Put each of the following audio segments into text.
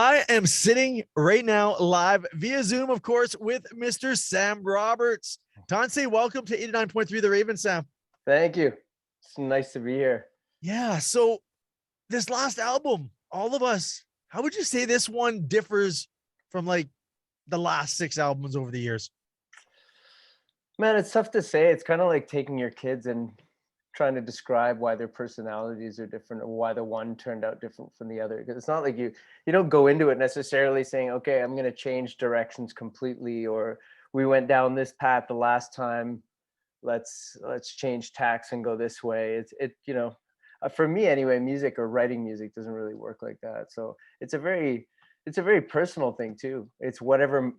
I am sitting right now live via Zoom, of course, with Mr. Sam Roberts. Tansy, welcome to 89.3 The Raven, Sam. Thank you. It's nice to be here. Yeah, so this last album, All of Us, how would you say this one differs from like the last six albums over the years? Man, it's tough to say. It's kind of like taking your kids and trying to describe why their personalities are different or why the one turned out different from the other. Because it's not like you don't go into it necessarily saying, okay, I'm going to change directions completely, or we went down this path the last time. Let's change tacks and go this way. For me anyway, music or writing music doesn't really work like that. So it's a very personal thing too. It's whatever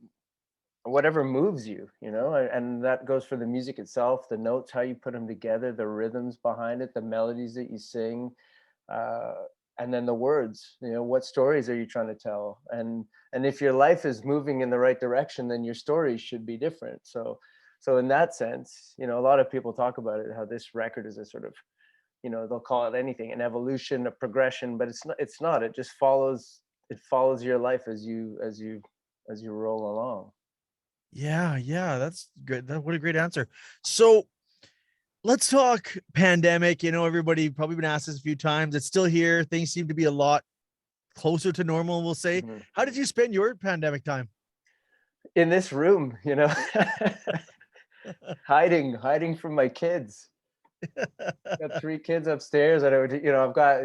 moves you, and that goes for the music itself, the notes, how you put them together, the rhythms behind it, the melodies that you sing, uh, and then the words. What stories are you trying to tell? And if your life is moving in the right direction, then your stories should be different. So in that sense, a lot of people talk about it, how this record is a sort of, they'll call it anything, an evolution, a progression, but it's not. It just follows your life as you roll along. Yeah, that's good. What a great answer. So let's talk pandemic. Everybody probably been asked this a few times. It's still here. Things seem to be a lot closer to normal, we'll say. Mhm. How did you spend your pandemic time? In this room, hiding from my kids. Got three kids upstairs, and I've got,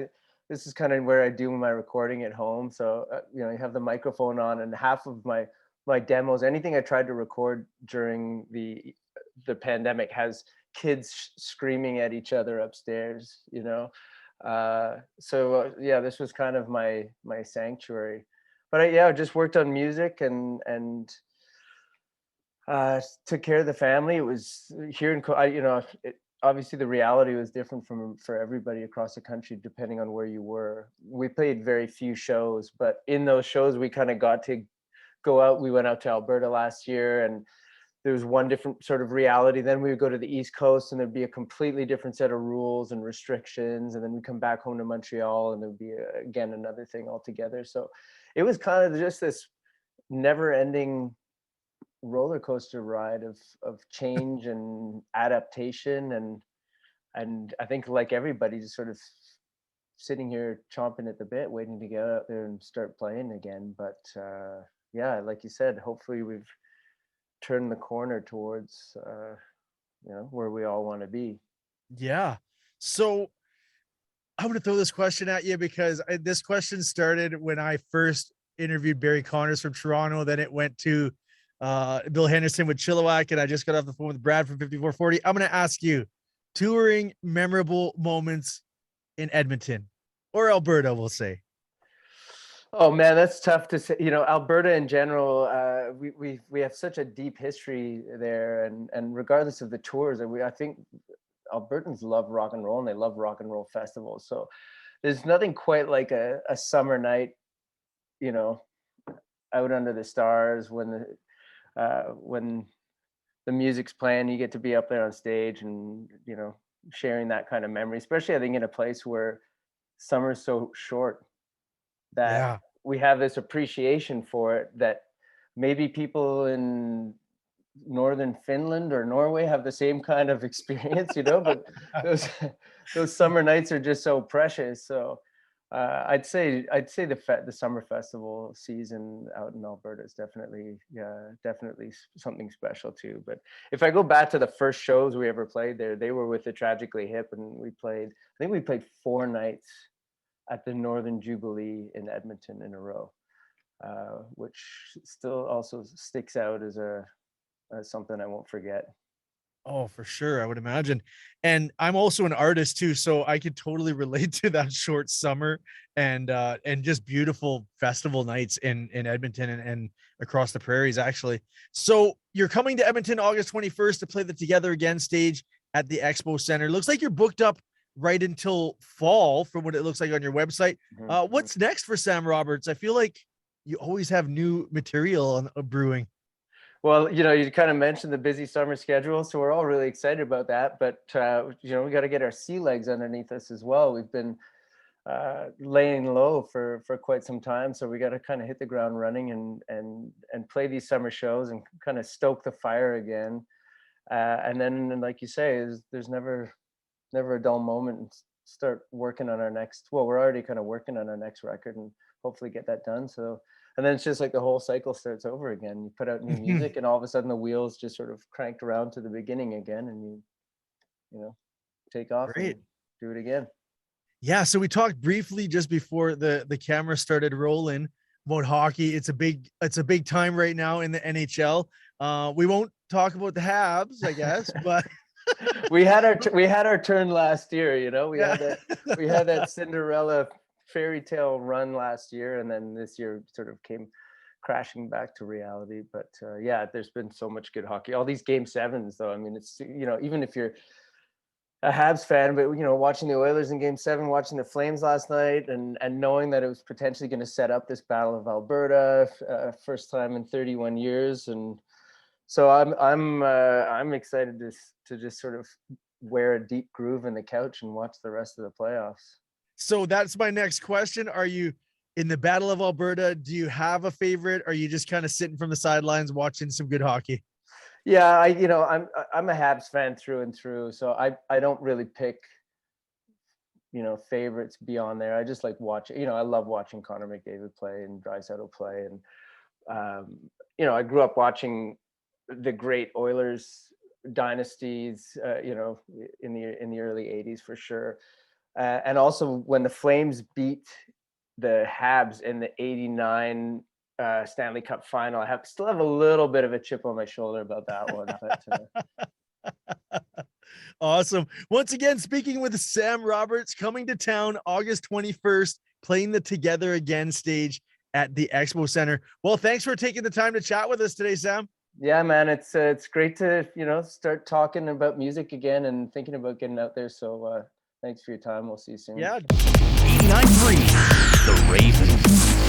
this is kind of where I do my recording at home. So you have the microphone on, and half of my demos, anything I tried to record during the pandemic, has kids screaming at each other upstairs. Yeah, this was kind of my sanctuary. But I just worked on music and took care of the family. It was here obviously the reality was different for everybody across the country, depending on where you were. We played very few shows, but in those shows we kind of got to go out. We went out to Alberta last year, and there was one different sort of reality. Then we would go to the East Coast, and there'd be a completely different set of rules and restrictions. And then we come back home to Montreal, and there'd be again another thing altogether. So it was kind of just this never-ending roller coaster ride of change and adaptation, and I think, like everybody, just sort of sitting here chomping at the bit, waiting to get out there and start playing again. But yeah, like you said, hopefully we've turned the corner towards where we all want to be. Yeah. So I'm going to throw this question at you because this question started when I first interviewed Barry Connors from Toronto. Then it went to Bill Henderson with Chilliwack, and I just got off the phone with Brad from 5440. I'm going to ask you, touring memorable moments in Edmonton or Alberta, we'll say. Oh man, that's tough to say. Alberta in general, we have such a deep history there, and regardless of the tours, I think Albertans love rock and roll, and they love rock and roll festivals. So there's nothing quite like a summer night, out under the stars when the music's playing. You get to be up there on stage and sharing that kind of memory, especially I think in a place where summer's so short, that Yeah. we have this appreciation for it that maybe people in northern Finland or Norway have the same kind of experience, but those summer nights are just so precious. So I'd say the summer festival season out in Alberta is definitely something special too. But if I go back to the first shows we ever played there, they were with the Tragically Hip, and I think we played 4 nights at the Northern Jubilee in Edmonton in a row, which still also sticks out as something I won't forget. Oh, for sure. I would imagine. And I'm also an artist too, so I could totally relate to that short summer and just beautiful festival nights in Edmonton and across the prairies, actually. So you're coming to Edmonton August 21st to play the Together Again stage at the Expo Center. Looks like you're booked up right until fall from what it looks like on your website. What's next for Sam Roberts? I feel like you always have new material on brewing. Well, you kind of mentioned the busy summer schedule, so we're all really excited about that. But we got to get our sea legs underneath us as well. We've been laying low for quite some time. So we got to kind of hit the ground running and play these summer shows and kind of stoke the fire again. And then, like you say, there's never a dull moment, and start working on our next. Well, we're already kind of working on our next record and hopefully get that done. So, and then it's just like the whole cycle starts over again. You put out new music, and all of a sudden the wheels just sort of cranked around to the beginning again, and you know take off and Great. do it again. Yeah, so we talked briefly just before the camera started rolling about hockey. It's a big time right now in the NHL. We won't talk about the Habs, I guess, but we had our turn last year. We yeah. had that Cinderella fairy tale run last year, and then this year sort of came crashing back to reality. But yeah, there's been so much good hockey. All these game sevens, though. I mean, it's even if you're a Habs fan, but watching the Oilers in Game 7, watching the Flames last night, and knowing that it was potentially going to set up this Battle of Alberta, first time in 31 years, and so I'm excited to just sort of wear a deep groove in the couch and watch the rest of the playoffs. So that's my next question. Are you in the Battle of Alberta? Do you have a favorite? Or are you just kind of sitting from the sidelines watching some good hockey? Yeah, I'm a Habs fan through and through, so I don't really pick favorites beyond there. I just like watching. I love watching Connor McDavid play and Draisaitl play, and I grew up watching the great Oilers dynasties, in the early 80s for sure. And also when the Flames beat the Habs in the 89 Stanley Cup final, I still have a little bit of a chip on my shoulder about that one. But Awesome. Once again, speaking with Sam Roberts, coming to town August 21st, playing the Together Again stage at the Expo Center. Well, thanks for taking the time to chat with us today, Sam. Yeah, man, it's great to start talking about music again and thinking about getting out there. So thanks for your time. We'll see you soon. Yeah. 89.3 The Ravens.